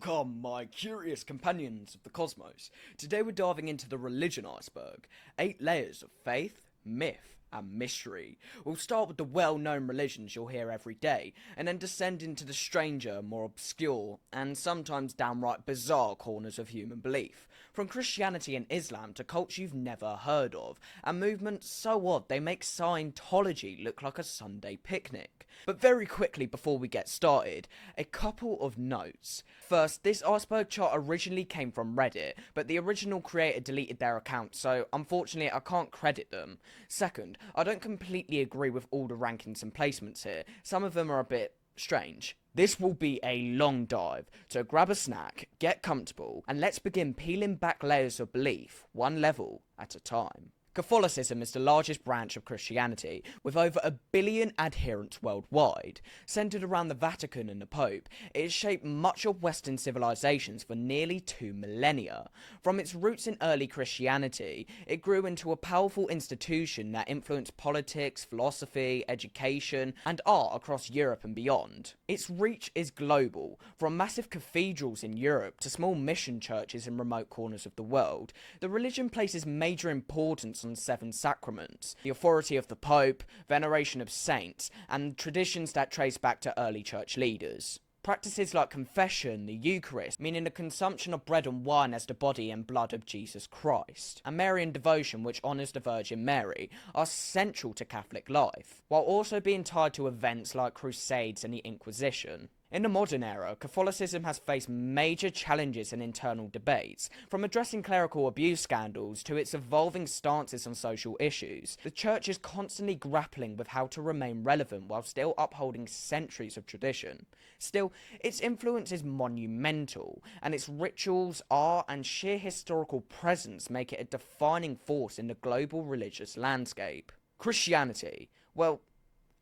Welcome, my curious companions of the cosmos. Today we're diving into the religion iceberg, 8 layers of faith, myth, and mystery. We'll start with the well-known religions you'll hear every day, and then descend into the stranger, more obscure, and sometimes downright bizarre corners of human belief. From Christianity and Islam to cults you've never heard of, and movements so odd they make Scientology look like a Sunday picnic. But very quickly before we get started, a couple of notes. First, this iceberg chart originally came from Reddit, but the original creator deleted their account, so unfortunately I can't credit them. Second, I don't completely agree with all the rankings and placements here. Some of them are a bit strange. This will be a long dive, so grab a snack, get comfortable, and let's begin peeling back layers of belief, one level at a time. Catholicism is the largest branch of Christianity, with over 1 billion adherents worldwide. Centred around the Vatican and the Pope, it has shaped much of Western civilizations for nearly 2 millennia. From its roots in early Christianity, it grew into a powerful institution that influenced politics, philosophy, education, and art across Europe and beyond. Its reach is global, from massive cathedrals in Europe to small mission churches in remote corners of the world. The religion places major importance on 7 sacraments, the authority of the Pope, veneration of saints, and traditions that trace back to early church leaders. Practices like confession, the Eucharist, meaning the consumption of bread and wine as the body and blood of Jesus Christ, and Marian devotion, which honours the Virgin Mary, are central to Catholic life, while also being tied to events like Crusades and the Inquisition. In the modern era, Catholicism has faced major challenges and internal debates, from addressing clerical abuse scandals to its evolving stances on social issues. The Church is constantly grappling with how to remain relevant while still upholding centuries of tradition. Still, its influence is monumental, and its rituals, art, and sheer historical presence make it a defining force in the global religious landscape. Christianity, well,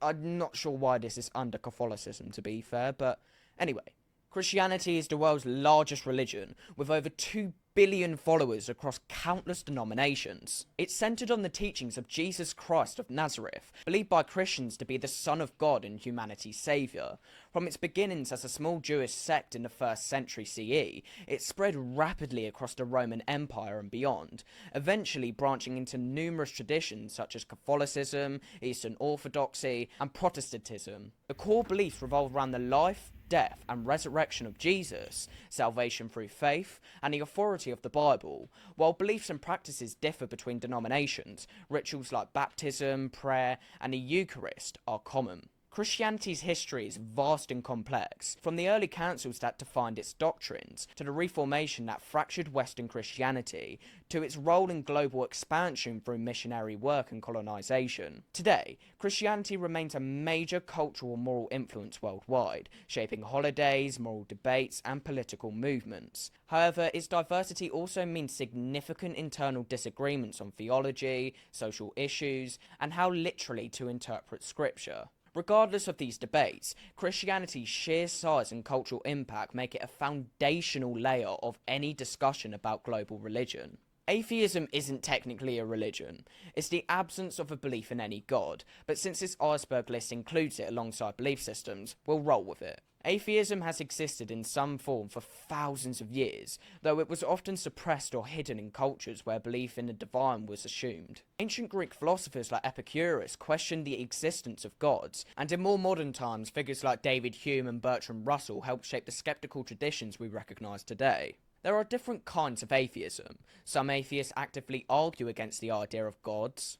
I'm not sure why this is under Catholicism, to be fair, but anyway. Christianity is the world's largest religion, with over 2 billion followers across countless denominations. It's centered on the teachings of Jesus Christ of Nazareth, believed by Christians to be the Son of God and humanity's saviour. From its beginnings as a small Jewish sect in the 1st century CE, it spread rapidly across the Roman Empire and beyond, eventually branching into numerous traditions such as Catholicism, Eastern Orthodoxy, and Protestantism. The core beliefs revolve around the life, death, and resurrection of Jesus, salvation through faith, and the authority of the Bible. While beliefs and practices differ between denominations, rituals like baptism, prayer, and the Eucharist are common. Christianity's history is vast and complex, from the early councils that defined its doctrines, to the Reformation that fractured Western Christianity, to its role in global expansion through missionary work and colonization. Today, Christianity remains a major cultural and moral influence worldwide, shaping holidays, moral debates, and political movements. However, its diversity also means significant internal disagreements on theology, social issues, and how literally to interpret scripture. Regardless of these debates, Christianity's sheer size and cultural impact make it a foundational layer of any discussion about global religion. Atheism isn't technically a religion. It's the absence of a belief in any god, but since this iceberg list includes it alongside belief systems, we'll roll with it. Atheism has existed in some form for thousands of years, though it was often suppressed or hidden in cultures where belief in the divine was assumed. Ancient Greek philosophers like Epicurus questioned the existence of gods, and in more modern times, figures like David Hume and Bertrand Russell helped shape the skeptical traditions we recognise today. There are different kinds of atheism. Some atheists actively argue against the idea of gods,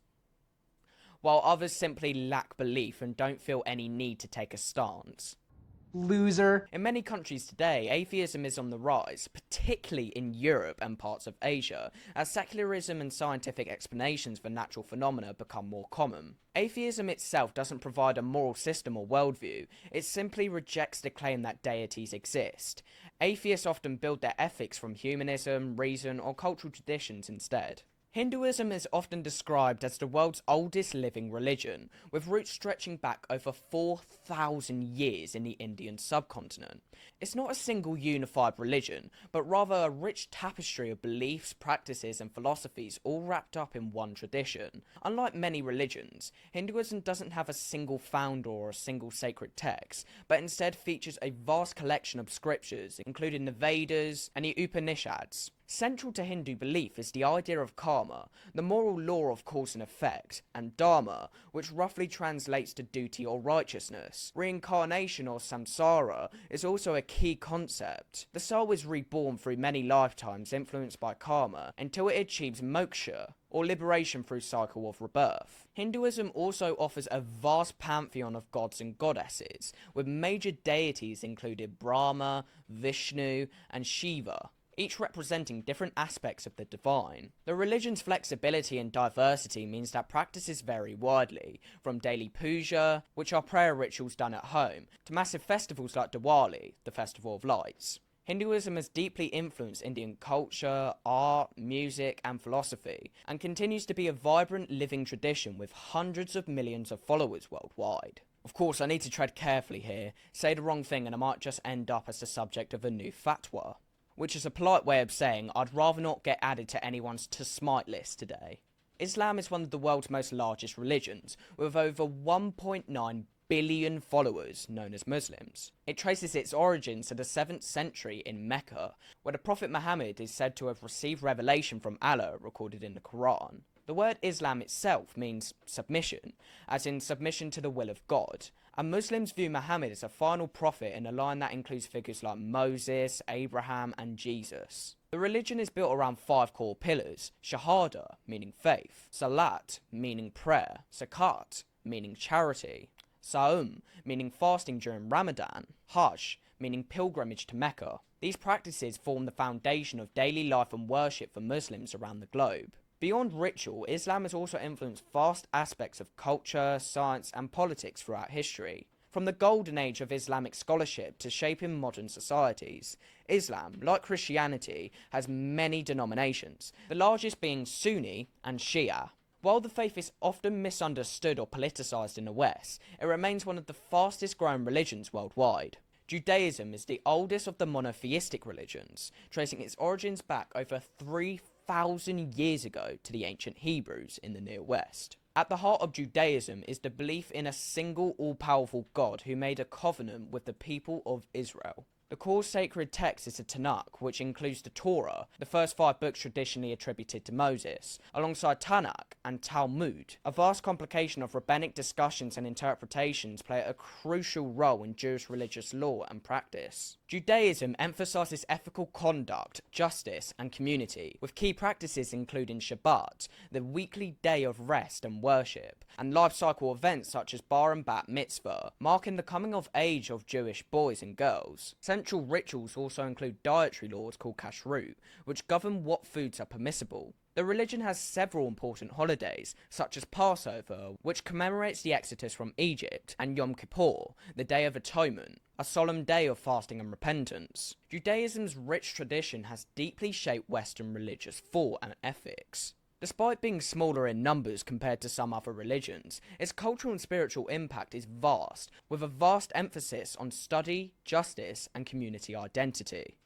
while others simply lack belief and don't feel any need to take a stance. Loser. In many countries today, atheism is on the rise, particularly in Europe and parts of Asia, as secularism and scientific explanations for natural phenomena become more common. Atheism itself doesn't provide a moral system or worldview, it simply rejects the claim that deities exist. Atheists often build their ethics from humanism, reason, or cultural traditions instead. Hinduism is often described as the world's oldest living religion, with roots stretching back over 4,000 years in the Indian subcontinent. It's not a single unified religion, but rather a rich tapestry of beliefs, practices, and philosophies all wrapped up in one tradition. Unlike many religions, Hinduism doesn't have a single founder or a single sacred text, but instead features a vast collection of scriptures, including the Vedas and the Upanishads. Central to Hindu belief is the idea of karma, the moral law of cause and effect, and dharma, which roughly translates to duty or righteousness. Reincarnation or samsara is also a key concept. The soul is reborn through many lifetimes influenced by karma until it achieves moksha, or liberation through cycle of rebirth. Hinduism also offers a vast pantheon of gods and goddesses, with major deities including Brahma, Vishnu, and Shiva, each representing different aspects of the divine. The religion's flexibility and diversity means that practices vary widely, from daily puja, which are prayer rituals done at home, to massive festivals like Diwali, the Festival of Lights. Hinduism has deeply influenced Indian culture, art, music, and philosophy, and continues to be a vibrant living tradition with hundreds of millions of followers worldwide. Of course, I need to tread carefully here, say the wrong thing and I might just end up as the subject of a new fatwa, which is a polite way of saying I'd rather not get added to anyone's to smite list today. Islam is one of the world's most largest religions, with over 1.9 billion followers known as Muslims. It traces its origins to the 7th century in Mecca, where the Prophet Muhammad is said to have received revelation from Allah recorded in the Quran. The word Islam itself means submission, as in submission to the will of God, and Muslims view Muhammad as a final prophet in a line that includes figures like Moses, Abraham, and Jesus. The religion is built around 5 core pillars: Shahada, meaning faith; Salat, meaning prayer; Zakat, meaning charity; Saum, meaning fasting during Ramadan; Hajj, meaning pilgrimage to Mecca. These practices form the foundation of daily life and worship for Muslims around the globe. Beyond ritual, Islam has also influenced vast aspects of culture, science, and politics throughout history. From the golden age of Islamic scholarship to shaping modern societies, Islam, like Christianity, has many denominations, the largest being Sunni and Shia. While the faith is often misunderstood or politicized in the West, it remains one of the fastest growing religions worldwide. Judaism is the oldest of the monotheistic religions, tracing its origins back over 3,000 years ago to the ancient Hebrews in the Near West. At the heart of Judaism is the belief in a single all-powerful God who made a covenant with the people of Israel. The core sacred text is the Tanakh, which includes the Torah, the first 5 books traditionally attributed to Moses, alongside Tanakh and Talmud. A vast complication of rabbinic discussions and interpretations play a crucial role in Jewish religious law and practice. Judaism emphasizes ethical conduct, justice, and community, with key practices including Shabbat, the weekly day of rest and worship, and life cycle events such as Bar and Bat Mitzvah, marking the coming of age of Jewish boys and girls. Central rituals also include dietary laws called kashrut, which govern what foods are permissible. The religion has several important holidays, such as Passover, which commemorates the exodus from Egypt, and Yom Kippur, the Day of Atonement, a solemn day of fasting and repentance. Judaism's rich tradition has deeply shaped Western religious thought and ethics. Despite being smaller in numbers compared to some other religions, its cultural and spiritual impact is vast, with a vast emphasis on study, justice, and community identity.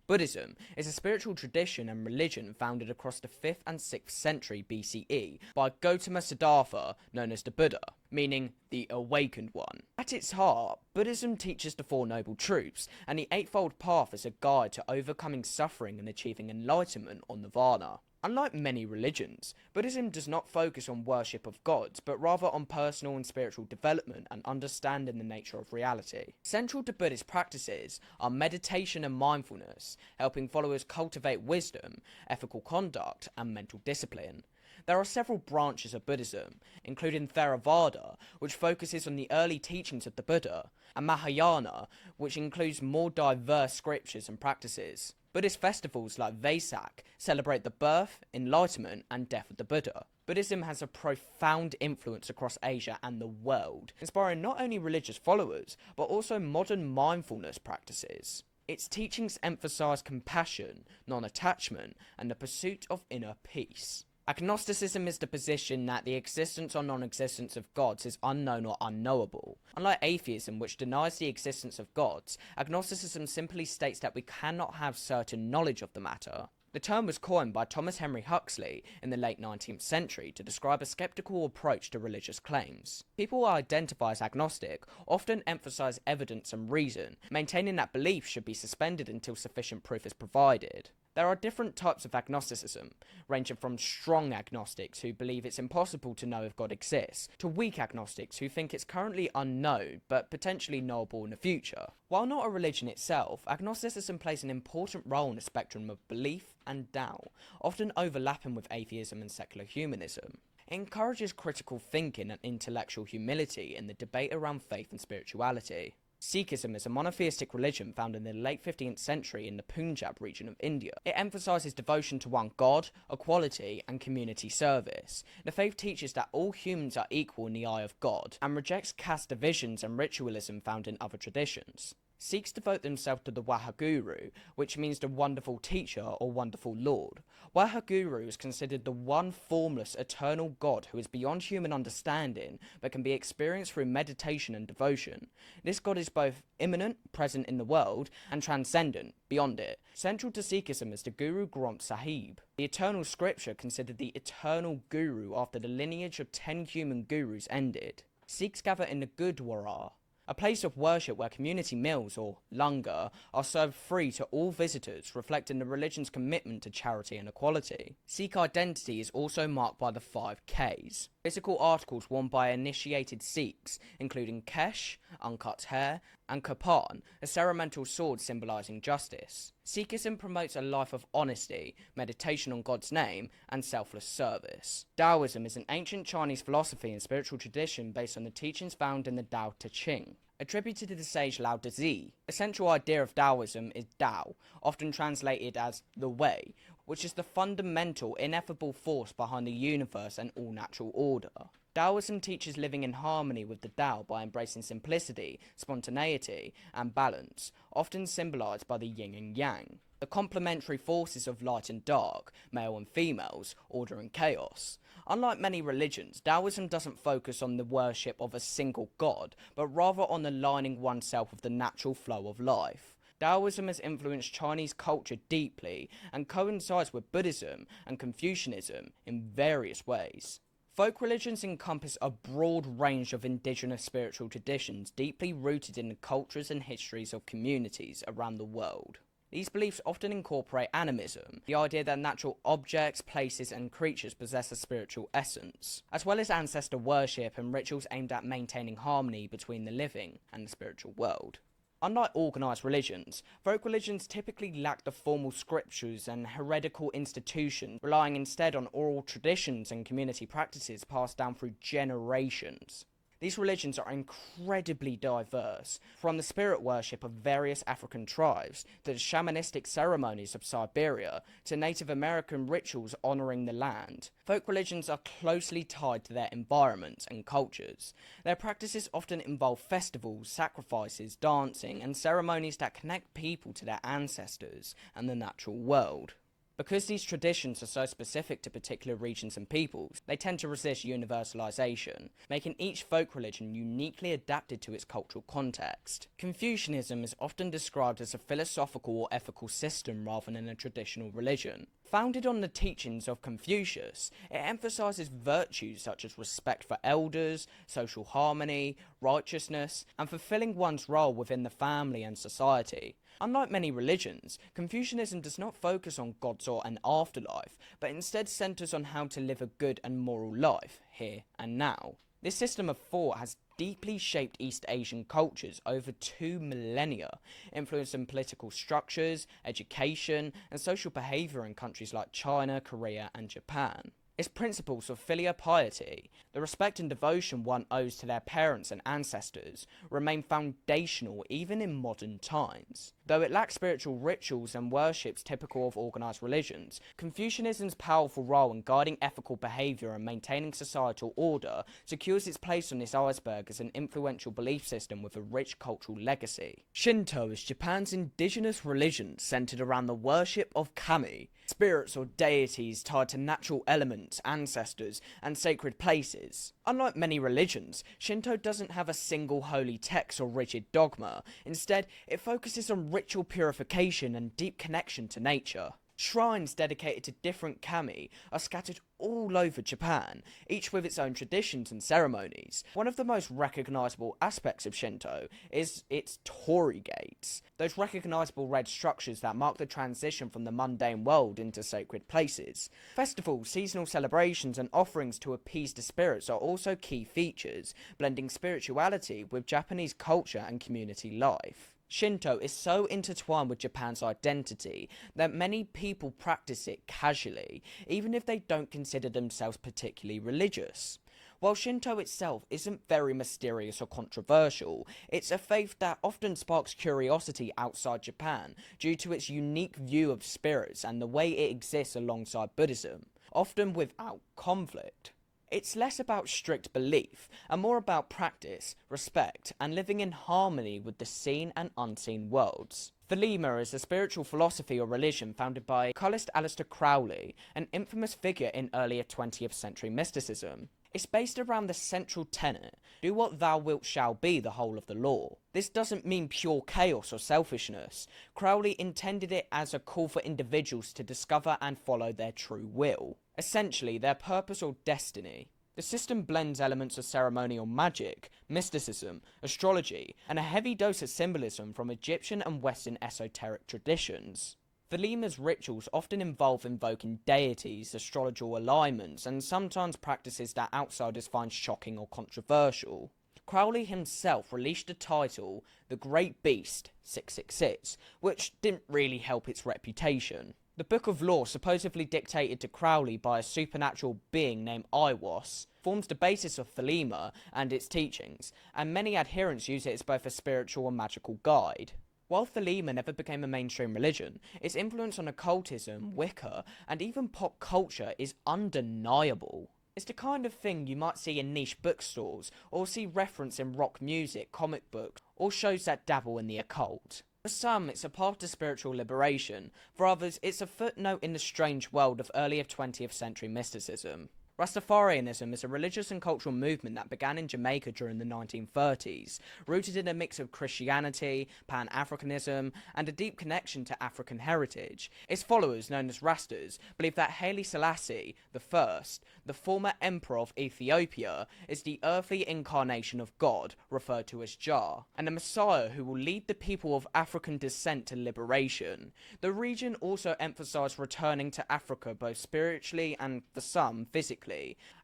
Buddhism is a spiritual tradition and religion founded across the 5th and 6th century BCE by Gautama Siddhartha, known as the Buddha, meaning the awakened one. At its heart, Buddhism teaches the 4 Noble Truths and the Eightfold Path as a guide to overcoming suffering and achieving enlightenment or nirvana. Unlike many religions, Buddhism does not focus on worship of gods, but rather on personal and spiritual development and understanding the nature of reality. Central to Buddhist practices are meditation and mindfulness, helping followers cultivate wisdom, ethical conduct, and mental discipline. There are several branches of Buddhism, including Theravada, which focuses on the early teachings of the Buddha, and Mahayana, which includes more diverse scriptures and practices. Buddhist festivals like Vesak celebrate the birth, enlightenment, and death of the Buddha. Buddhism has a profound influence across Asia and the world, inspiring not only religious followers, but also modern mindfulness practices. Its teachings emphasize compassion, non-attachment, and the pursuit of inner peace. Agnosticism is the position that the existence or non-existence of gods is unknown or unknowable. Unlike atheism, which denies the existence of gods, agnosticism simply states that we cannot have certain knowledge of the matter. The term was coined by Thomas Henry Huxley in the late 19th century to describe a skeptical approach to religious claims. People who identify as agnostic often emphasize evidence and reason, maintaining that belief should be suspended until sufficient proof is provided. There are different types of agnosticism, ranging from strong agnostics who believe it's impossible to know if God exists, to weak agnostics who think it's currently unknown but potentially knowable in the future. While not a religion itself, agnosticism plays an important role in the spectrum of belief and doubt, often overlapping with atheism and secular humanism. It encourages critical thinking and intellectual humility in the debate around faith and spirituality. Sikhism is a monotheistic religion found in the late 15th century in the Punjab region of India. It emphasises devotion to one God, equality, and community service. The faith teaches that all humans are equal in the eye of God, and rejects caste divisions and ritualism found in other traditions. Sikhs devote themselves to the Waheguru, which means the wonderful teacher or wonderful lord. Waheguru is considered the one formless, eternal God who is beyond human understanding, but can be experienced through meditation and devotion. This God is both immanent, present in the world, and transcendent, beyond it. Central to Sikhism is the Guru Granth Sahib, the eternal scripture considered the eternal guru after the lineage of 10 human gurus ended. Sikhs gather in the Gurdwara, a place of worship where community meals, or langar, are served free to all visitors, reflecting the religion's commitment to charity and equality. Sikh identity is also marked by the 5 Ks, physical articles worn by initiated Sikhs, including kesh, uncut hair, and kapan, a ceremonial sword symbolising justice. Sikhism promotes a life of honesty, meditation on God's name, and selfless service. Daoism is an ancient Chinese philosophy and spiritual tradition based on the teachings found in the Tao Te Ching, attributed to the sage Lao Tzu. The central idea of Daoism is Tao, often translated as the way, which is the fundamental, ineffable force behind the universe and all natural order. Daoism teaches living in harmony with the Tao by embracing simplicity, spontaneity, and balance, often symbolised by the yin and yang, the complementary forces of light and dark, male and females, order and chaos. Unlike many religions, Daoism doesn't focus on the worship of a single god, but rather on aligning oneself with the natural flow of life. Daoism has influenced Chinese culture deeply and coincides with Buddhism and Confucianism in various ways. Folk religions encompass a broad range of indigenous spiritual traditions deeply rooted in the cultures and histories of communities around the world. These beliefs often incorporate animism, the idea that natural objects, places, and creatures possess a spiritual essence, as well as ancestor worship and rituals aimed at maintaining harmony between the living and the spiritual world. Unlike organised religions, folk religions typically lack the formal scriptures and heretical institutions, relying instead on oral traditions and community practices passed down through generations. These religions are incredibly diverse, from the spirit worship of various African tribes, to the shamanistic ceremonies of Siberia, to Native American rituals honouring the land. Folk religions are closely tied to their environments and cultures. Their practices often involve festivals, sacrifices, dancing, and ceremonies that connect people to their ancestors and the natural world. Because these traditions are so specific to particular regions and peoples, they tend to resist universalization, making each folk religion uniquely adapted to its cultural context. Confucianism is often described as a philosophical or ethical system rather than a traditional religion. Founded on the teachings of Confucius, it emphasizes virtues such as respect for elders, social harmony, righteousness, and fulfilling one's role within the family and society. Unlike many religions, Confucianism does not focus on gods or an afterlife, but instead centers on how to live a good and moral life, here and now. This system of thought has deeply shaped East Asian cultures over 2 millennia, influencing political structures, education, and social behaviour in countries like China, Korea, and Japan. Its principles of filial piety, the respect and devotion one owes to their parents and ancestors, remain foundational even in modern times. Though it lacks spiritual rituals and worships typical of organised religions, Confucianism's powerful role in guiding ethical behaviour and maintaining societal order secures its place on this iceberg as an influential belief system with a rich cultural legacy. Shinto is Japan's indigenous religion centred around the worship of kami, spirits or deities tied to natural elements, ancestors, and sacred places. Unlike many religions, Shinto doesn't have a single holy text or rigid dogma. Instead, it focuses on ritual purification and deep connection to nature. Shrines dedicated to different kami are scattered all over Japan, each with its own traditions and ceremonies. One of the most recognisable aspects of Shinto is its torii gates, those recognisable red structures that mark the transition from the mundane world into sacred places. Festivals, seasonal celebrations and offerings to appease the spirits are also key features, blending spirituality with Japanese culture and community life. Shinto is so intertwined with Japan's identity that many people practice it casually, even if they don't consider themselves particularly religious. While Shinto itself isn't very mysterious or controversial, it's a faith that often sparks curiosity outside Japan due to its unique view of spirits and the way it exists alongside Buddhism, often without conflict. It's less about strict belief, and more about practice, respect, and living in harmony with the seen and unseen worlds. Thelema is a spiritual philosophy or religion founded by occultist Aleister Crowley, an infamous figure in earlier 20th century mysticism. It's based around the central tenet, do what thou wilt shall be the whole of the law. This doesn't mean pure chaos or selfishness. Crowley intended it as a call for individuals to discover and follow their true will. Essentially, their purpose or destiny. The system blends elements of ceremonial magic, mysticism, astrology, and a heavy dose of symbolism from Egyptian and Western esoteric traditions. Thelema's rituals often involve invoking deities, astrological alignments, and sometimes practices that outsiders find shocking or controversial. Crowley himself released the title The Great Beast 666, which didn't really help its reputation. The Book of Law, supposedly dictated to Crowley by a supernatural being named Aiwass, forms the basis of Thelema and its teachings, and many adherents use it as both a spiritual and magical guide. While Thelema never became a mainstream religion, its influence on occultism, Wicca, and even pop culture is undeniable. It's the kind of thing you might see in niche bookstores, or see reference in rock music, comic books, or shows that dabble in the occult. For some, it's a path to spiritual liberation. For others, it's a footnote in the strange world of earlier 20th century mysticism. Rastafarianism is a religious and cultural movement that began in Jamaica during the 1930s, rooted in a mix of Christianity, Pan-Africanism, and a deep connection to African heritage. Its followers, known as Rastas, believe that Haile Selassie I, the former emperor of Ethiopia, is the earthly incarnation of God, referred to as Jah, and a messiah who will lead the people of African descent to liberation. The region also emphasised returning to Africa both spiritually and, for some, physically,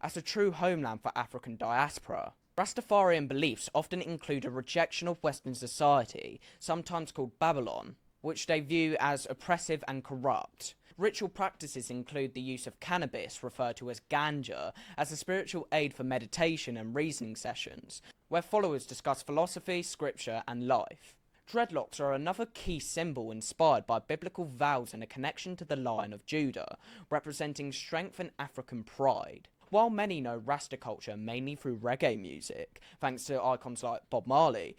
as a true homeland for African diaspora. Rastafarian beliefs often include a rejection of Western society, sometimes called Babylon, which they view as oppressive and corrupt. Ritual practices include the use of cannabis, referred to as ganja, as a spiritual aid for meditation and reasoning sessions, where followers discuss philosophy, scripture, and life. Dreadlocks are another key symbol inspired by biblical vows and a connection to the Lion of Judah, representing strength and African pride. While many know Rasta culture mainly through reggae music, thanks to icons like Bob Marley,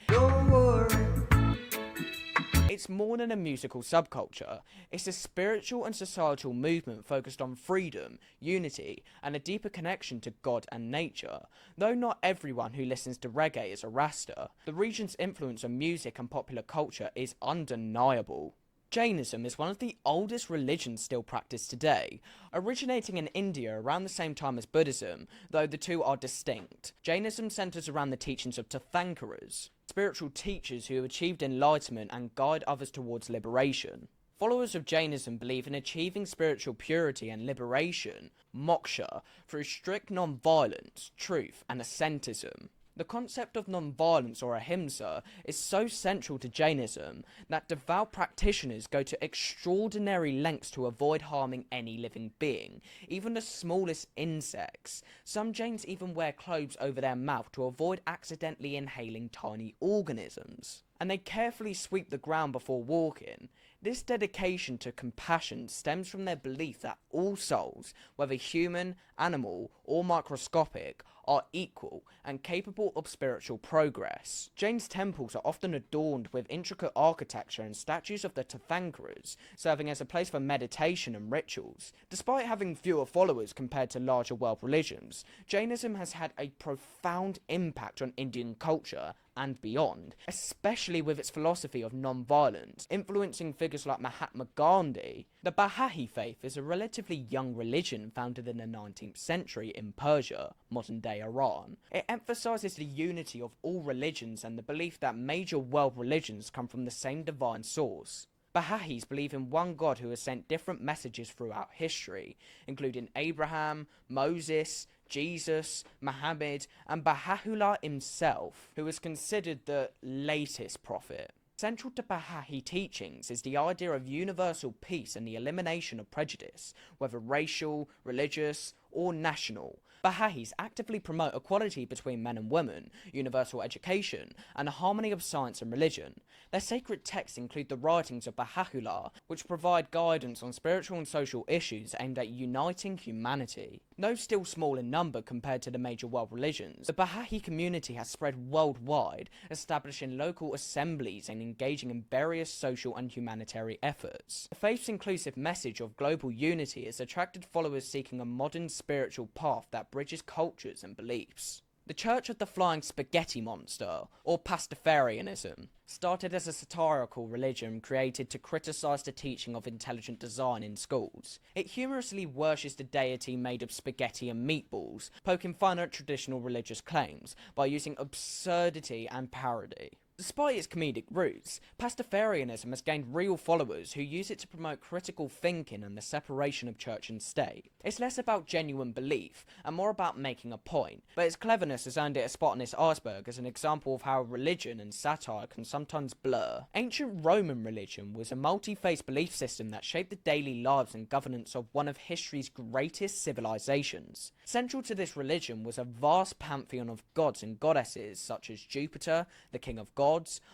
it's more than a musical subculture. It's a spiritual and societal movement focused on freedom, unity, and a deeper connection to God and nature. Though not everyone who listens to reggae is a Rasta, the region's influence on music and popular culture is undeniable. Jainism is one of the oldest religions still practiced today, originating in India around the same time as Buddhism, though the two are distinct. Jainism centers around the teachings of Tirthankaras, spiritual teachers who achieved enlightenment and guide others towards liberation. Followers of Jainism believe in achieving spiritual purity and liberation, moksha, through strict non-violence, truth, and ascetism. The concept of non-violence or ahimsa is so central to Jainism that devout practitioners go to extraordinary lengths to avoid harming any living being, even the smallest insects. Some Jains even wear clothes over their mouth to avoid accidentally inhaling tiny organisms. And they carefully sweep the ground before walking. This dedication to compassion stems from their belief that all souls, whether human, animal, or microscopic, are equal and capable of spiritual progress. Jain's temples are often adorned with intricate architecture and statues of the Tirthankaras, serving as a place for meditation and rituals. Despite having fewer followers compared to larger world religions, Jainism has had a profound impact on Indian culture and beyond, especially with its philosophy of non-violence, influencing figures like Mahatma Gandhi. The Bahá'í faith is a relatively young religion founded in the 19th century in Persia, modern-day Iran. It emphasizes the unity of all religions and the belief that major world religions come from the same divine source. Baha'is believe in one God who has sent different messages throughout history, including Abraham, Moses, Jesus, Muhammad, and Baha'u'llah himself, who is considered the latest prophet. Central to Baha'i teachings is the idea of universal peace and the elimination of prejudice, whether racial, religious, or national. Baha'is actively promote equality between men and women, universal education, and a harmony of science and religion. Their sacred texts include the writings of Baha'u'llah, which provide guidance on spiritual and social issues aimed at uniting humanity. Though still small in number compared to the major world religions, the Baha'i community has spread worldwide, establishing local assemblies and engaging in various social and humanitarian efforts. The faith's inclusive message of global unity has attracted followers seeking a modern spiritual path that bridges cultures and beliefs. The Church of the Flying Spaghetti Monster, or Pastafarianism, started as a satirical religion created to criticize the teaching of intelligent design in schools. It humorously worships the deity made of spaghetti and meatballs, poking fun at traditional religious claims by using absurdity and parody. Despite its comedic roots, Pastafarianism has gained real followers who use it to promote critical thinking and the separation of church and state. It's less about genuine belief and more about making a point, but its cleverness has earned it a spot on this iceberg as an example of how religion and satire can sometimes blur. Ancient Roman religion was a multi-faith belief system that shaped the daily lives and governance of one of history's greatest civilizations. Central to this religion was a vast pantheon of gods and goddesses such as Jupiter, the king of gods,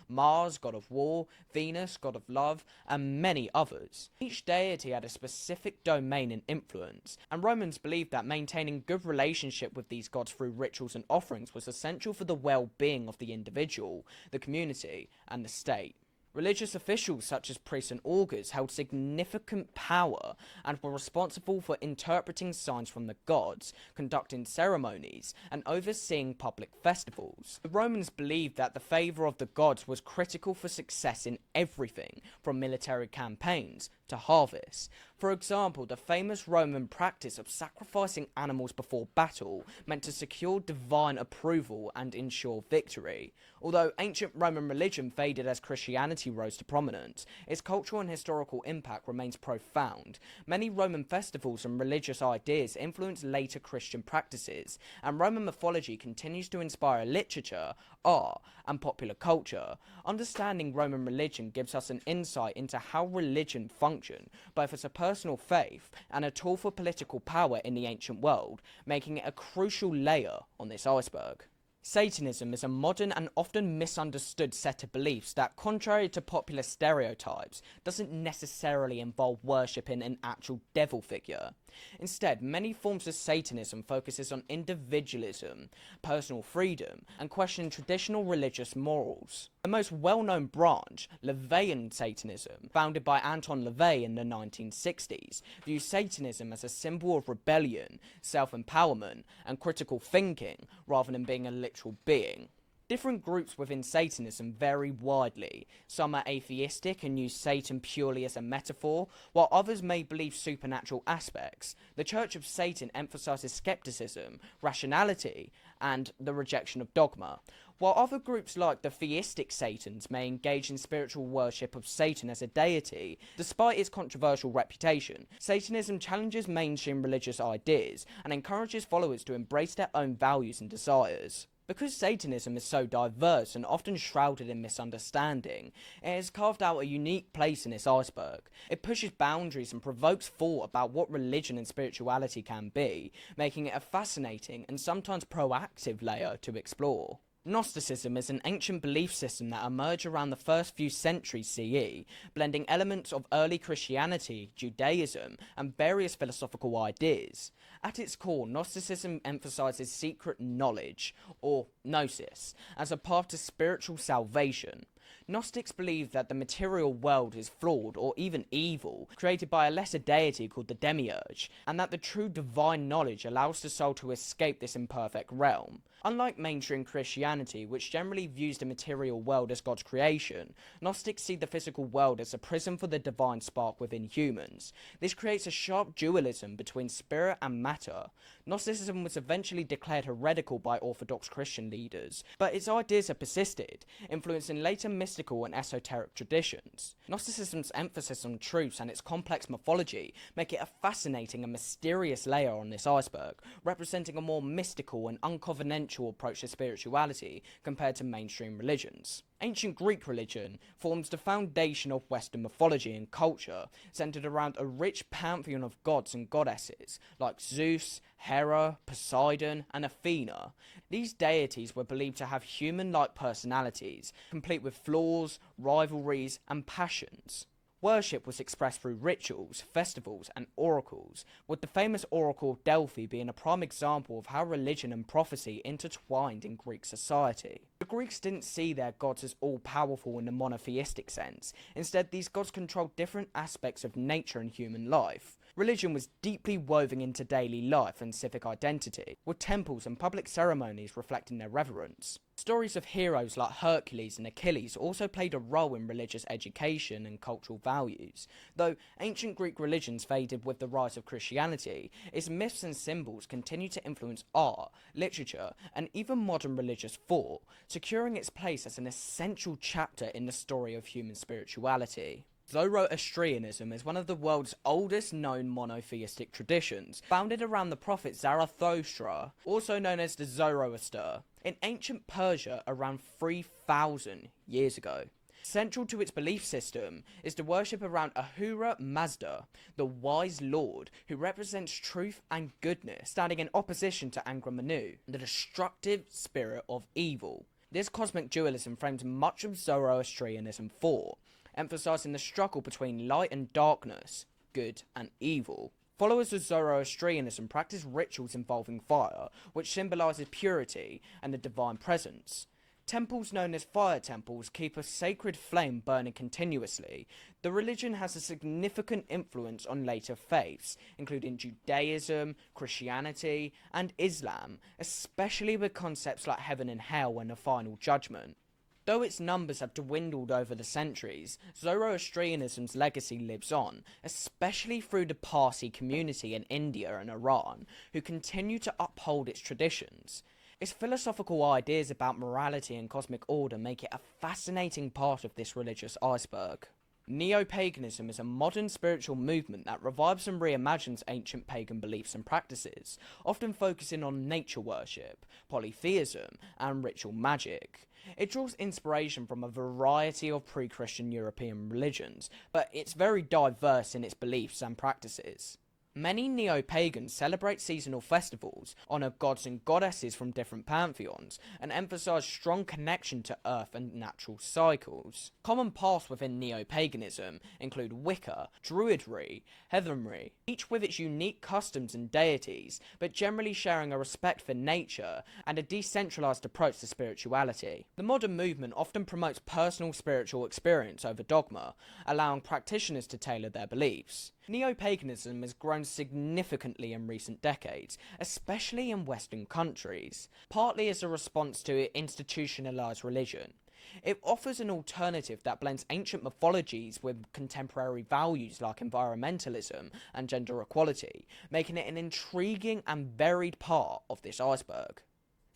Mars, god of war, Venus, god of love, and many others. Each deity had a specific domain and influence, and Romans believed that maintaining good relationship with these gods through rituals and offerings was essential for the well-being of the individual, the community, and the state. Religious officials such as priests and augurs held significant power and were responsible for interpreting signs from the gods, conducting ceremonies, and overseeing public festivals. The Romans believed that the favour of the gods was critical for success in everything, from military campaigns to harvests. For example, the famous Roman practice of sacrificing animals before battle meant to secure divine approval and ensure victory. Although ancient Roman religion faded as Christianity rose to prominence, its cultural and historical impact remains profound. Many Roman festivals and religious ideas influenced later Christian practices, and Roman mythology continues to inspire literature, art, and popular culture. Understanding Roman religion gives us an insight into how religion functioned, both as a personal faith and a tool for political power in the ancient world, making it a crucial layer on this iceberg. Satanism is a modern and often misunderstood set of beliefs that, contrary to popular stereotypes, doesn't necessarily involve worshipping an actual devil figure. Instead, many forms of Satanism focuses on individualism, personal freedom, and questioning traditional religious morals. The most well-known branch, LaVeyan Satanism, founded by Anton LaVey in the 1960s, views Satanism as a symbol of rebellion, self-empowerment, and critical thinking, rather than being a literal being. Different groups within Satanism vary widely. Some are atheistic and use Satan purely as a metaphor, while others may believe supernatural aspects. The Church of Satan emphasizes skepticism, rationality, and the rejection of dogma, while other groups like the theistic Satans may engage in spiritual worship of Satan as a deity. Despite its controversial reputation, Satanism challenges mainstream religious ideas and encourages followers to embrace their own values and desires. Because Satanism is so diverse and often shrouded in misunderstanding, it has carved out a unique place in this iceberg. It pushes boundaries and provokes thought about what religion and spirituality can be, making it a fascinating and sometimes proactive layer to explore. Gnosticism is an ancient belief system that emerged around the first few centuries CE, blending elements of early Christianity, Judaism, and various philosophical ideas. At its core, Gnosticism emphasizes secret knowledge, or gnosis, as a path to spiritual salvation. Gnostics believe that the material world is flawed or even evil, created by a lesser deity called the demiurge, and that the true divine knowledge allows the soul to escape this imperfect realm. Unlike mainstream Christianity, which generally views the material world as God's creation, Gnostics see the physical world as a prison for the divine spark within humans. This creates a sharp dualism between spirit and matter. Gnosticism was eventually declared heretical by Orthodox Christian leaders, but its ideas have persisted, influencing later mystical and esoteric traditions. Gnosticism's emphasis on truths and its complex mythology make it a fascinating and mysterious layer on this iceberg, representing a more mystical and unconventional approach to spirituality compared to mainstream religions. Ancient Greek religion forms the foundation of Western mythology and culture, centered around a rich pantheon of gods and goddesses like Zeus, Hera, Poseidon, and Athena. These deities were believed to have human-like personalities, complete with flaws, rivalries, and passions. Worship was expressed through rituals, festivals, and oracles, with the famous Oracle of Delphi being a prime example of how religion and prophecy intertwined in Greek society. The Greeks didn't see their gods as all-powerful in the monotheistic sense. Instead, these gods controlled different aspects of nature and human life. Religion was deeply woven into daily life and civic identity, with temples and public ceremonies reflecting their reverence. Stories of heroes like Hercules and Achilles also played a role in religious education and cultural values. Though ancient Greek religions faded with the rise of Christianity, its myths and symbols continue to influence art, literature, and even modern religious thought, securing its place as an essential chapter in the story of human spirituality. Zoroastrianism is one of the world's oldest known monotheistic traditions, founded around the prophet Zarathustra, also known as the Zoroaster, in ancient Persia around 3,000 years ago. Central to its belief system is the worship around Ahura Mazda, the wise lord who represents truth and goodness, standing in opposition to Angra Mainyu, the destructive spirit of evil. This cosmic dualism frames much of Zoroastrianism thought, emphasizing the struggle between light and darkness, good and evil. Followers of Zoroastrianism practice rituals involving fire, which symbolizes purity and the divine presence. Temples known as fire temples keep a sacred flame burning continuously. The religion has a significant influence on later faiths, including Judaism, Christianity, and Islam, especially with concepts like heaven and hell and the final judgment. Though its numbers have dwindled over the centuries, Zoroastrianism's legacy lives on, especially through the Parsi community in India and Iran, who continue to uphold its traditions. Its philosophical ideas about morality and cosmic order make it a fascinating part of this religious iceberg. Neopaganism is a modern spiritual movement that revives and reimagines ancient pagan beliefs and practices, often focusing on nature worship, polytheism, and ritual magic. It draws inspiration from a variety of pre-Christian European religions, but it's very diverse in its beliefs and practices. Many neo-pagans celebrate seasonal festivals, honour gods and goddesses from different pantheons, and emphasise strong connection to earth and natural cycles. Common paths within neo-paganism include Wicca, Druidry, Heathenry, each with its unique customs and deities, but generally sharing a respect for nature and a decentralised approach to spirituality. The modern movement often promotes personal spiritual experience over dogma, allowing practitioners to tailor their beliefs. Neo-paganism has grown significantly in recent decades, especially in Western countries, partly as a response to institutionalised religion. It offers an alternative that blends ancient mythologies with contemporary values like environmentalism and gender equality, making it an intriguing and varied part of this iceberg.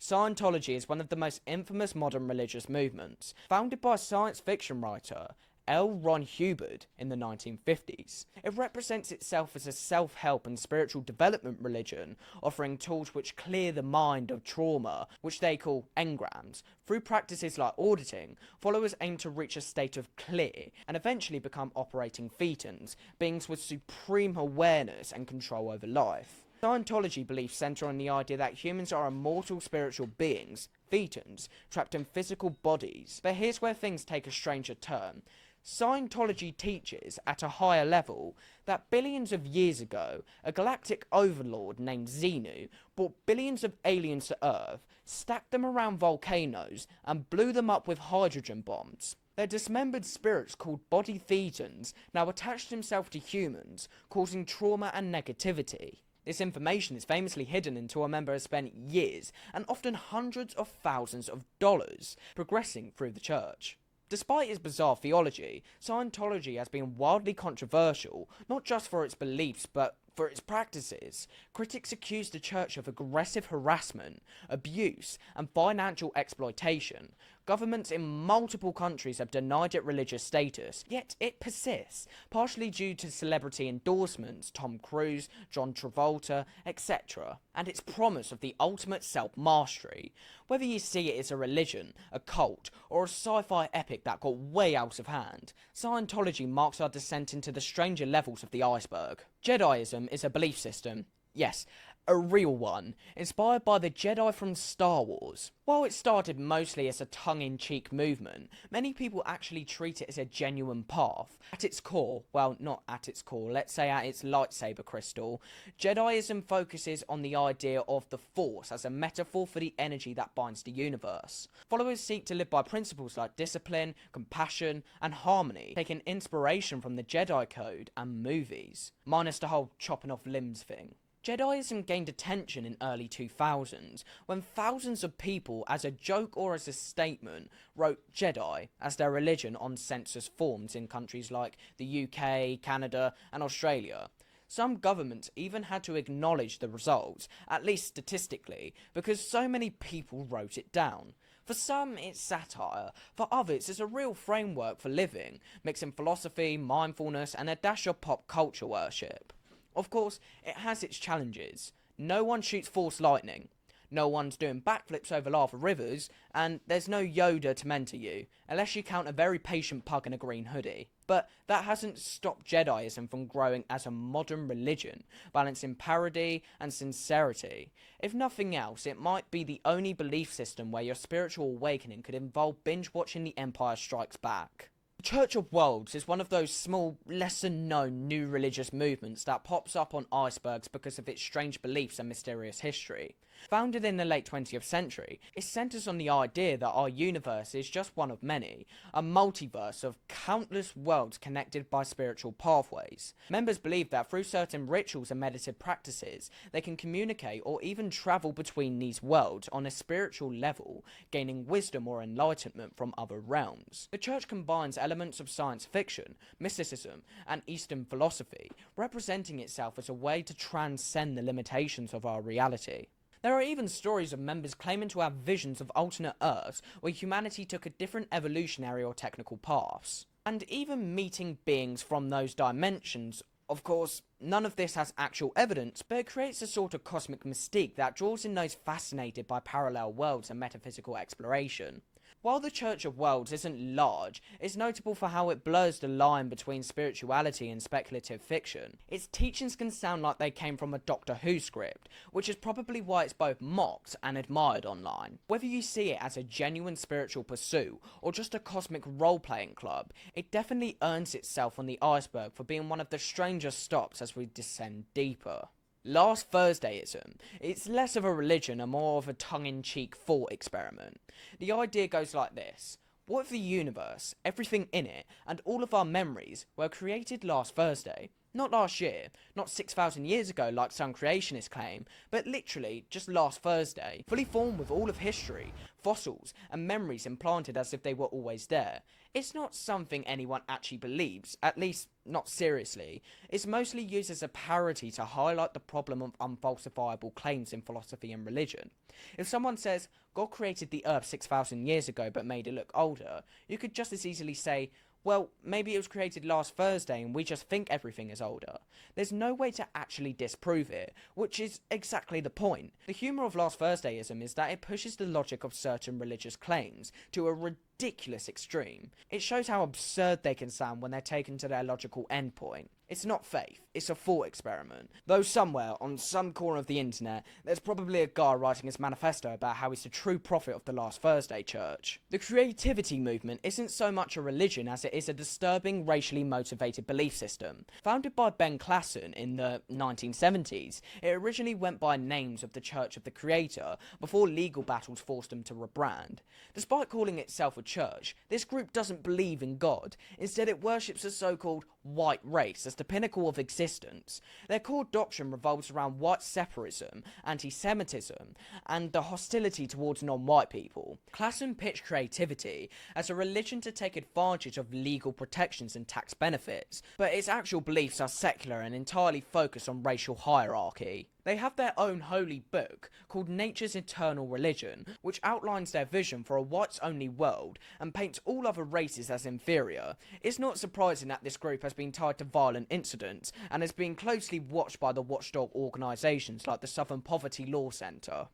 Scientology is one of the most infamous modern religious movements. Founded by science fiction writer L. Ron Hubbard in the 1950s. It represents itself as a self-help and spiritual development religion, offering tools which clear the mind of trauma, which they call engrams. Through practices like auditing, followers aim to reach a state of clear and eventually become operating thetans, beings with supreme awareness and control over life. Scientology beliefs centre on the idea that humans are immortal spiritual beings, thetans, trapped in physical bodies. But here's where things take a stranger turn. Scientology teaches, at a higher level, that billions of years ago, a galactic overlord named Xenu brought billions of aliens to Earth, stacked them around volcanoes, and blew them up with hydrogen bombs. Their dismembered spirits, called body thetans, now attached themselves to humans, causing trauma and negativity. This information is famously hidden until a member has spent years, and often hundreds of thousands of dollars, progressing through the church. Despite its bizarre theology, Scientology has been wildly controversial, not just for its beliefs, but for its practices. Critics accuse the church of aggressive harassment, abuse, and financial exploitation. Governments in multiple countries have denied it religious status, yet it persists, partially due to celebrity endorsements, Tom Cruise, John Travolta, etc., and its promise of the ultimate self-mastery. Whether you see it as a religion, a cult, or a sci-fi epic that got way out of hand, Scientology marks our descent into the stranger levels of the iceberg. Jediism is a belief system, yes, a real one, inspired by the Jedi from Star Wars. While it started mostly as a tongue-in-cheek movement, many people actually treat it as a genuine path. At its core, well, not at its core, let's say at its lightsaber crystal, Jediism focuses on the idea of the Force as a metaphor for the energy that binds the universe. Followers seek to live by principles like discipline, compassion, and harmony, taking inspiration from the Jedi Code and movies, minus the whole chopping off limbs thing. Jediism gained attention in early 2000s when thousands of people, as a joke or as a statement, wrote Jedi as their religion on census forms in countries like the UK, Canada, and Australia. Some governments even had to acknowledge the results, at least statistically, because so many people wrote it down. For some, it's satire. For others, it's a real framework for living, mixing philosophy, mindfulness, and a dash of pop culture worship. Of course, it has its challenges. No one shoots force lightning, no one's doing backflips over lava rivers, and there's no Yoda to mentor you, unless you count a very patient pug in a green hoodie. But that hasn't stopped Jediism from growing as a modern religion, balancing parody and sincerity. If nothing else, it might be the only belief system where your spiritual awakening could involve binge-watching The Empire Strikes Back. The Church of Worlds is one of those small, lesser-known new religious movements that pops up on icebergs because of its strange beliefs and mysterious history. Founded in the late 20th century, it centres on the idea that our universe is just one of many, a multiverse of countless worlds connected by spiritual pathways. Members believe that through certain rituals and meditative practices, they can communicate or even travel between these worlds on a spiritual level, gaining wisdom or enlightenment from other realms. The church combines elements of science fiction, mysticism, and Eastern philosophy, representing itself as a way to transcend the limitations of our reality. There are even stories of members claiming to have visions of alternate Earths where humanity took a different evolutionary or technical paths, and even meeting beings from those dimensions. Of course, none of this has actual evidence, but it creates a sort of cosmic mystique that draws in those fascinated by parallel worlds and metaphysical exploration. While the Church of Worlds isn't large, it's notable for how it blurs the line between spirituality and speculative fiction. Its teachings can sound like they came from a Doctor Who script, which is probably why it's both mocked and admired online. Whether you see it as a genuine spiritual pursuit or just a cosmic role-playing club, it definitely earns itself on the iceberg for being one of the strangest stops as we descend deeper. Last Thursdayism. It's less of a religion and more of a tongue-in-cheek thought experiment. The idea goes like this. What if the universe, everything in it, and all of our memories were created last Thursday? Not last year, not 6,000 years ago like some creationists claim, but literally just last Thursday, fully formed with all of history, fossils, and memories implanted as if they were always there. It's not something anyone actually believes, at least not seriously. It's mostly used as a parody to highlight the problem of unfalsifiable claims in philosophy and religion. If someone says, God created the Earth 6,000 years ago but made it look older, you could just as easily say, Well, maybe it was created last Thursday and we just think everything is older. There's no way to actually disprove it, which is exactly the point. The humour of last Thursdayism is that it pushes the logic of certain religious claims to a ridiculous extreme. It shows how absurd they can sound when they're taken to their logical endpoint. It's not faith, it's a thought experiment. Though somewhere, on some corner of the internet, there's probably a guy writing his manifesto about how he's the true prophet of the last Thursday church. The creativity movement isn't so much a religion as it is a disturbing, racially motivated belief system. Founded by Ben Klassen in the 1970s, it originally went by names of the Church of the Creator before legal battles forced them to rebrand. Despite calling itself a church, this group doesn't believe in God. Instead, it worships a so-called white race as the pinnacle of existence. Their core doctrine revolves around white separatism, anti-Semitism, and the hostility towards non-white people. Klassen pitched creativity as a religion to take advantage of legal protections and tax benefits, but its actual beliefs are secular and entirely focused on racial hierarchy. They have their own holy book called Nature's Eternal Religion, which outlines their vision for a whites-only world and paints all other races as inferior. It's not surprising that this group has been tied to violent incidents and has been closely watched by the watchdog organisations like the Southern Poverty Law Centre.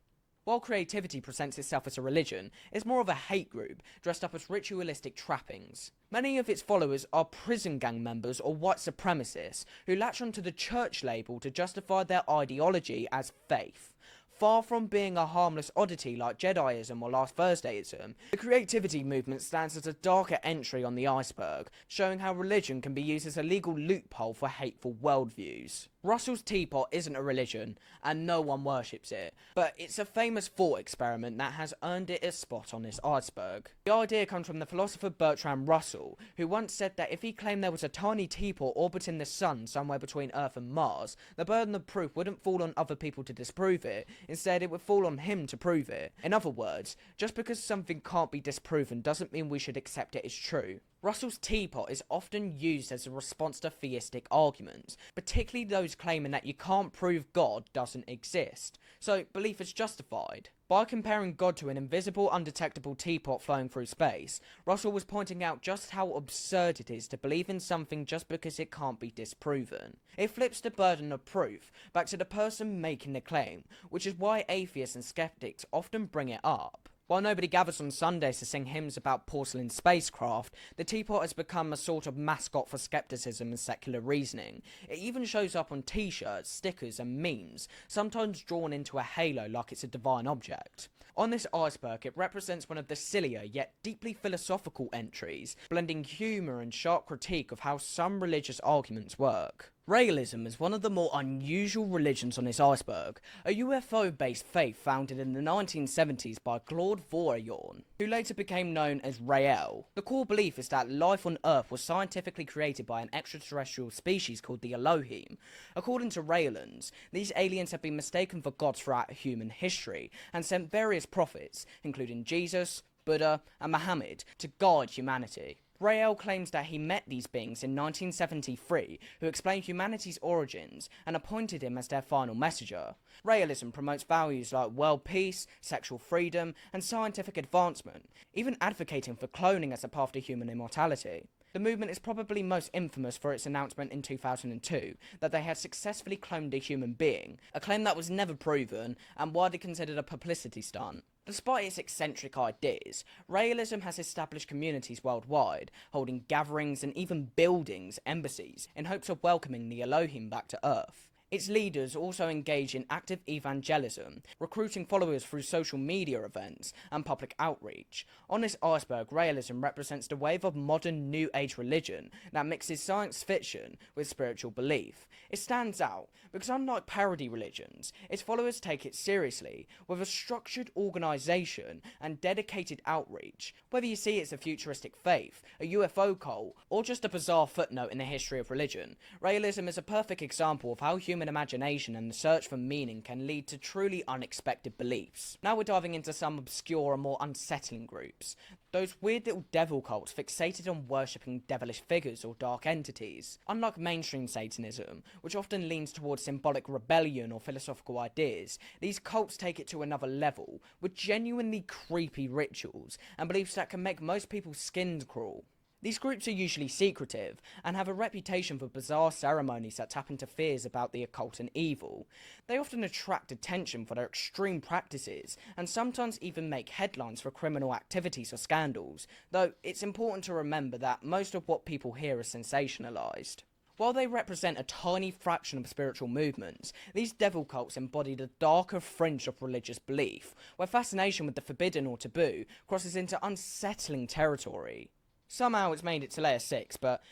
While creativity presents itself as a religion, it's more of a hate group, dressed up as ritualistic trappings. Many of its followers are prison gang members or white supremacists, who latch onto the church label to justify their ideology as faith. Far from being a harmless oddity like Jediism or last Thursdayism, the creativity movement stands as a darker entry on the iceberg, showing how religion can be used as a legal loophole for hateful worldviews. Russell's teapot isn't a religion, and no one worships it, but it's a famous thought experiment that has earned it a spot on this iceberg. The idea comes from the philosopher Bertrand Russell, who once said that if he claimed there was a tiny teapot orbiting the sun somewhere between Earth and Mars, the burden of proof wouldn't fall on other people to disprove it, instead it would fall on him to prove it. In other words, just because something can't be disproven doesn't mean we should accept it as true. Russell's teapot is often used as a response to theistic arguments, particularly those claiming that you can't prove God doesn't exist, so belief is justified. By comparing God to an invisible, undetectable teapot flowing through space, Russell was pointing out just how absurd it is to believe in something just because it can't be disproven. It flips the burden of proof back to the person making the claim, which is why atheists and skeptics often bring it up. While nobody gathers on Sundays to sing hymns about porcelain spacecraft, the teapot has become a sort of mascot for skepticism and secular reasoning. It even shows up on t-shirts, stickers and memes, sometimes drawn into a halo like it's a divine object. On this iceberg, it represents one of the sillier yet deeply philosophical entries, blending humour and sharp critique of how some religious arguments work. Raelism is one of the more unusual religions on this iceberg, a UFO-based faith founded in the 1970s by Claude Vorilhon, who later became known as Rael. The core belief is that life on Earth was scientifically created by an extraterrestrial species called the Elohim. According to Raelans, these aliens have been mistaken for gods throughout human history, and sent various prophets, including Jesus, Buddha, and Muhammad, to guide humanity. Rael claims that he met these beings in 1973 who explained humanity's origins and appointed him as their final messenger. Raelism promotes values like world peace, sexual freedom, and scientific advancement, even advocating for cloning as a path to human immortality. The movement is probably most infamous for its announcement in 2002 that they had successfully cloned a human being, a claim that was never proven and widely considered a publicity stunt. Despite its eccentric ideas, Raelism has established communities worldwide, holding gatherings and even buildings, embassies, in hopes of welcoming the Elohim back to Earth. Its leaders also engage in active evangelism, recruiting followers through social media events and public outreach. On this iceberg, Raelism represents the wave of modern New Age religion that mixes science fiction with spiritual belief. It stands out because, unlike parody religions, its followers take it seriously, with a structured organisation and dedicated outreach. Whether you see it's a futuristic faith, a UFO cult, or just a bizarre footnote in the history of religion, Raelism is a perfect example of how human imagination and the search for meaning can lead to truly unexpected beliefs. Now we're diving into some obscure and more unsettling groups. Those weird little devil cults fixated on worshipping devilish figures or dark entities. Unlike mainstream Satanism, which often leans towards symbolic rebellion or philosophical ideas, these cults take it to another level, with genuinely creepy rituals and beliefs that can make most people's skins crawl. These groups are usually secretive and have a reputation for bizarre ceremonies that tap into fears about the occult and evil. They often attract attention for their extreme practices and sometimes even make headlines for criminal activities or scandals, though it's important to remember that most of what people hear is sensationalized. While they represent a tiny fraction of spiritual movements, these devil cults embody the darker fringe of religious belief, where fascination with the forbidden or taboo crosses into unsettling territory. Somehow it's made it to layer 6, but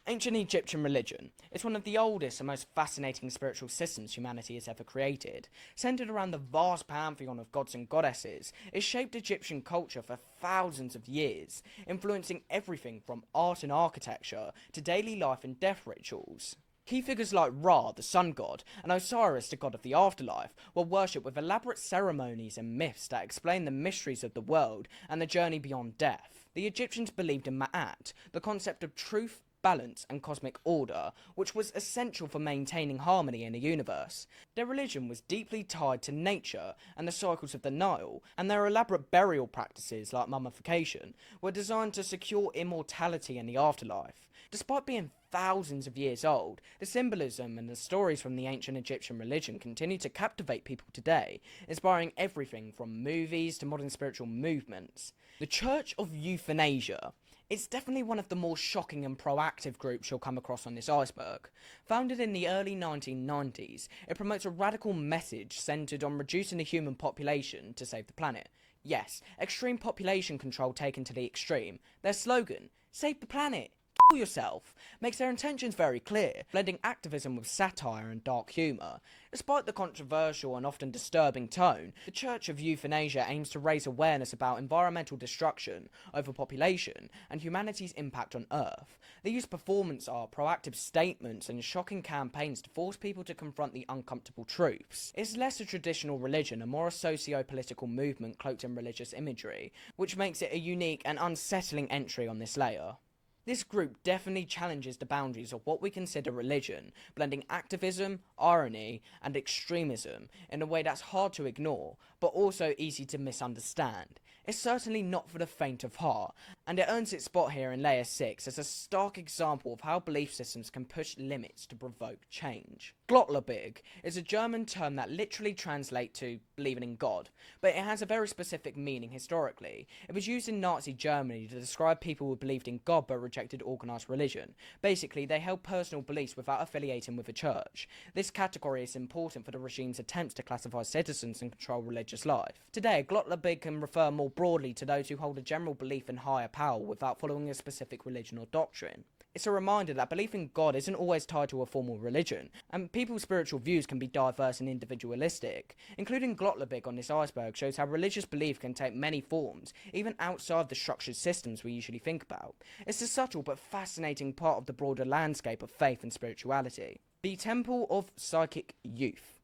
ancient Egyptian religion is one of the oldest and most fascinating spiritual systems humanity has ever created. Centered around the vast pantheon of gods and goddesses, it shaped Egyptian culture for thousands of years, influencing everything from art and architecture to daily life and death rituals. Key figures like Ra, the sun god, and Osiris, the god of the afterlife, were worshipped with elaborate ceremonies and myths that explain the mysteries of the world and the journey beyond death. The Egyptians believed in Ma'at, the concept of truth, balance, and cosmic order, which was essential for maintaining harmony in the universe. Their religion was deeply tied to nature and the cycles of the Nile, and their elaborate burial practices, like mummification, were designed to secure immortality in the afterlife. Despite being thousands of years old, the symbolism and the stories from the ancient Egyptian religion continue to captivate people today, inspiring everything from movies to modern spiritual movements. The Church of Euthanasia. It's definitely one of the more shocking and proactive groups you'll come across on this iceberg. Founded in the early 1990s, it promotes a radical message centered on reducing the human population to save the planet. Yes, extreme population control taken to the extreme. Their slogan, "Save the planet, kill yourself," makes their intentions very clear, blending activism with satire and dark humour. Despite the controversial and often disturbing tone, the Church of Euthanasia aims to raise awareness about environmental destruction, overpopulation, and humanity's impact on Earth. They use performance art, proactive statements, and shocking campaigns to force people to confront the uncomfortable truths. It's less a traditional religion and more a socio-political movement cloaked in religious imagery, which makes it a unique and unsettling entry on this layer. This group definitely challenges the boundaries of what we consider religion, blending activism, irony, and extremism in a way that's hard to ignore, but also easy to misunderstand. It's certainly not for the faint of heart, and it earns its spot here in Layer 6 as a stark example of how belief systems can push limits to provoke change. Gläubig is a German term that literally translates to believing in God, but it has a very specific meaning historically. It was used in Nazi Germany to describe people who believed in God but rejected organised religion. Basically, they held personal beliefs without affiliating with a church. This category is important for the regime's attempts to classify citizens and control religious life. Today, Gläubig can refer more broadly to those who hold a general belief in higher power without following a specific religion or doctrine. It's a reminder that belief in God isn't always tied to a formal religion, and people's spiritual views can be diverse and individualistic. Including Gläubig on this iceberg shows how religious belief can take many forms, even outside the structured systems we usually think about. It's a subtle but fascinating part of the broader landscape of faith and spirituality. The Temple of Psychic Youth,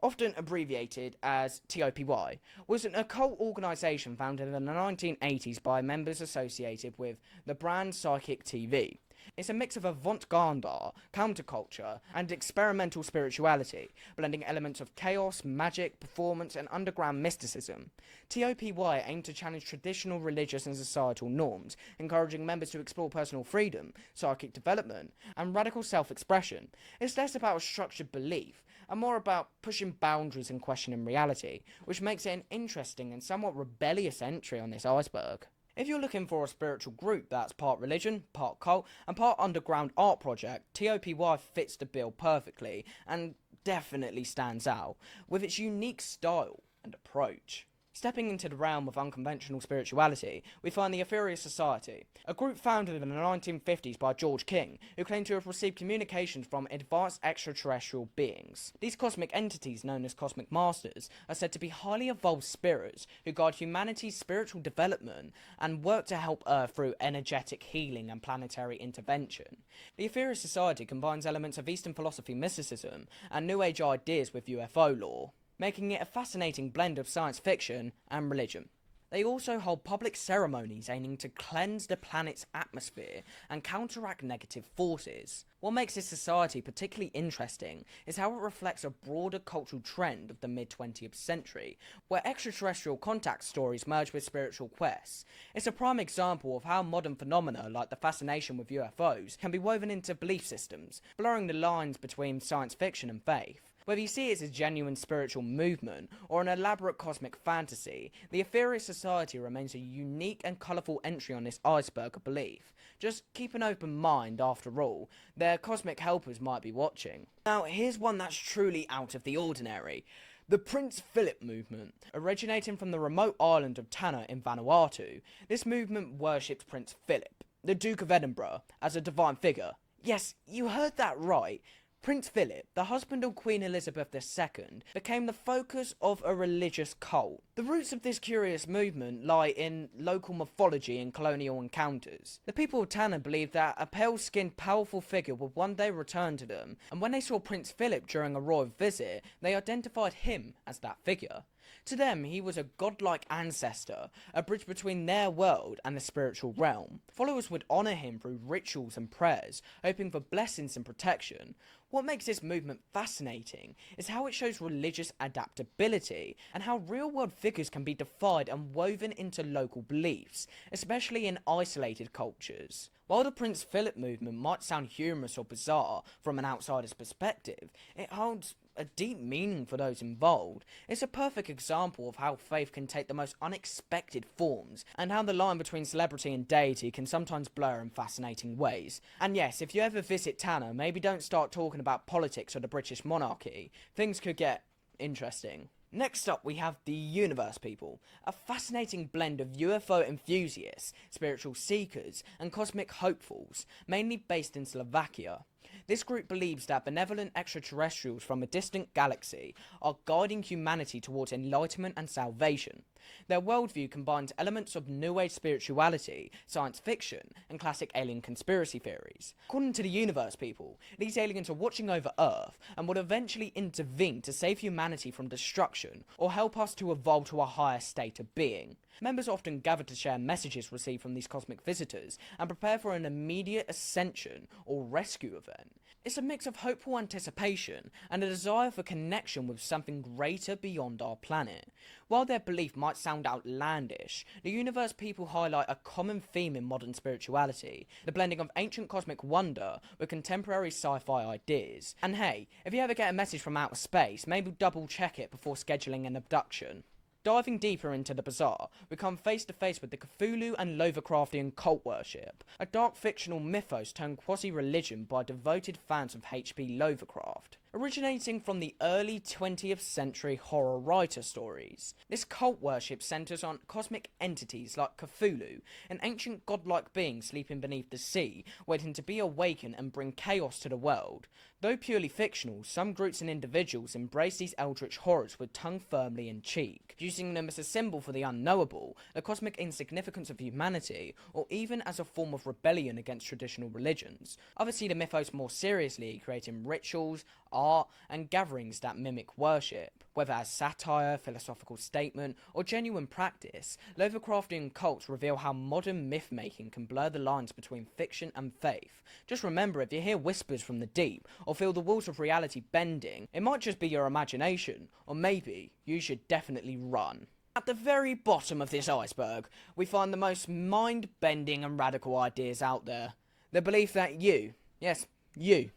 often abbreviated as TOPY, was an occult organisation founded in the 1980s by members associated with the brand Psychic TV. It's a mix of avant-garde art, counterculture, and experimental spirituality, blending elements of chaos, magic, performance, and underground mysticism. TOPY aimed to challenge traditional religious and societal norms, encouraging members to explore personal freedom, psychic development, and radical self-expression. It's less about a structured belief, and more about pushing boundaries and questioning reality, which makes it an interesting and somewhat rebellious entry on this iceberg. If you're looking for a spiritual group that's part religion, part cult, and part underground art project, TOPY fits the bill perfectly, and definitely stands out, with its unique style and approach. Stepping into the realm of unconventional spirituality, we find the Aetherius Society, a group founded in the 1950s by George King, who claimed to have received communications from advanced extraterrestrial beings. These cosmic entities, known as cosmic masters, are said to be highly evolved spirits who guide humanity's spiritual development and work to help Earth through energetic healing and planetary intervention. The Aetherius Society combines elements of Eastern philosophy, mysticism, and New Age ideas with UFO lore, making it a fascinating blend of science fiction and religion. They also hold public ceremonies aiming to cleanse the planet's atmosphere and counteract negative forces. What makes this society particularly interesting is how it reflects a broader cultural trend of the mid-20th century, where extraterrestrial contact stories merge with spiritual quests. It's a prime example of how modern phenomena like the fascination with UFOs can be woven into belief systems, blurring the lines between science fiction and faith. Whether you see it as a genuine spiritual movement or an elaborate cosmic fantasy, the Aetherius Society remains a unique and colourful entry on this iceberg of belief. Just keep an open mind, after all, their cosmic helpers might be watching. Now, here's one that's truly out of the ordinary. The Prince Philip movement. Originating from the remote island of Tanna in Vanuatu, this movement worships Prince Philip, the Duke of Edinburgh, as a divine figure. Yes, you heard that right. Prince Philip, the husband of Queen Elizabeth II, became the focus of a religious cult. The roots of this curious movement lie in local mythology and colonial encounters. The people of Tanna believed that a pale-skinned, powerful figure would one day return to them, and when they saw Prince Philip during a royal visit, they identified him as that figure. To them, he was a godlike ancestor, a bridge between their world and the spiritual realm. Followers would honour him through rituals and prayers, hoping for blessings and protection. What makes this movement fascinating is how it shows religious adaptability and how real-world figures can be defied and woven into local beliefs, especially in isolated cultures. While the Prince Philip movement might sound humorous or bizarre from an outsider's perspective, it holds a deep meaning for those involved. It's a perfect example of how faith can take the most unexpected forms, and how the line between celebrity and deity can sometimes blur in fascinating ways. And yes, if you ever visit Tanna, maybe don't start talking about politics or the British monarchy. Things could get interesting. Next up, we have the Universe People, a fascinating blend of UFO enthusiasts, spiritual seekers, and cosmic hopefuls, mainly based in Slovakia. This group believes that benevolent extraterrestrials from a distant galaxy are guiding humanity towards enlightenment and salvation. Their worldview combines elements of New Age spirituality, science fiction, and classic alien conspiracy theories. According to the Universe People, these aliens are watching over Earth and will eventually intervene to save humanity from destruction or help us to evolve to a higher state of being. Members often gather to share messages received from these cosmic visitors and prepare for an immediate ascension or rescue event. It's a mix of hopeful anticipation and a desire for connection with something greater beyond our planet. While their belief might sound outlandish, the Universe People highlight a common theme in modern spirituality, the blending of ancient cosmic wonder with contemporary sci-fi ideas. And hey, if you ever get a message from outer space, maybe double check it before scheduling an abduction. Diving deeper into the bizarre, we come face to face with the Cthulhu and Lovecraftian cult worship, a dark fictional mythos turned quasi-religion by devoted fans of H.P. Lovecraft. Originating from the early 20th century horror writer stories, this cult worship centers on cosmic entities like Cthulhu, an ancient godlike being sleeping beneath the sea, waiting to be awakened and bring chaos to the world. Though purely fictional, some groups and individuals embrace these eldritch horrors with tongue firmly in cheek, using them as a symbol for the unknowable, the cosmic insignificance of humanity, or even as a form of rebellion against traditional religions. Others see the mythos more seriously, creating rituals, art, and gatherings that mimic worship. Whether as satire, philosophical statement, or genuine practice, Lovecraftian cults reveal how modern myth-making can blur the lines between fiction and faith. Just remember, if you hear whispers from the deep, or feel the walls of reality bending, it might just be your imagination, or maybe you should definitely run. At the very bottom of this iceberg, we find the most mind-bending and radical ideas out there. The belief that you, yes, you,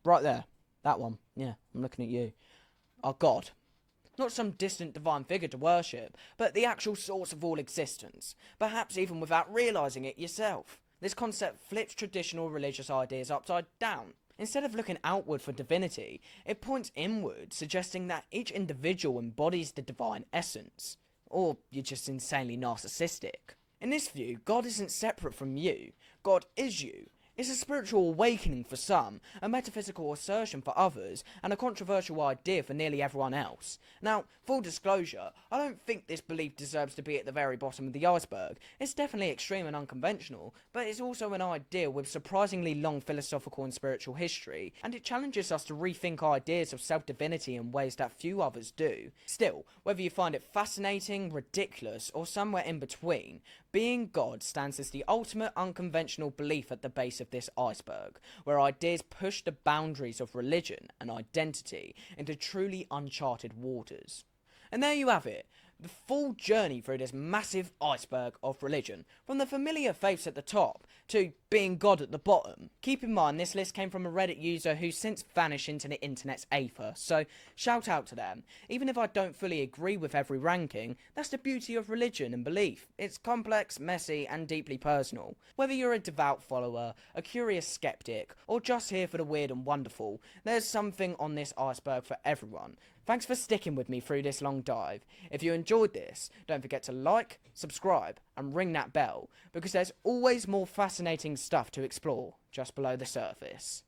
right there, that one, yeah, I'm looking at you, are God. Not some distant divine figure to worship, but the actual source of all existence, perhaps even without realising it yourself. This concept flips traditional religious ideas upside down. Instead of looking outward for divinity, it points inward, suggesting that each individual embodies the divine essence. Or you're just insanely narcissistic. In this view, God isn't separate from you. God is you. It's a spiritual awakening for some, a metaphysical assertion for others, and a controversial idea for nearly everyone else. Now, full disclosure, I don't think this belief deserves to be at the very bottom of the iceberg. It's definitely extreme and unconventional, but it's also an idea with surprisingly long philosophical and spiritual history, and it challenges us to rethink ideas of self-divinity in ways that few others do. Still, whether you find it fascinating, ridiculous, or somewhere in between, being God stands as the ultimate unconventional belief at the base of this iceberg, where ideas push the boundaries of religion and identity into truly uncharted waters. And there you have it, the full journey through this massive iceberg of religion, from the familiar faiths at the top to being God at the bottom. Keep in mind, this list came from a Reddit user who's since vanished into the internet's aether, so shout out to them. Even if I don't fully agree with every ranking, that's the beauty of religion and belief. It's complex, messy, and deeply personal. Whether you're a devout follower, a curious skeptic, or just here for the weird and wonderful, there's something on this iceberg for everyone. Thanks for sticking with me through this long dive. If you enjoyed this, don't forget to like, subscribe, and ring that bell, because there's always more fascinating stuff to explore just below the surface.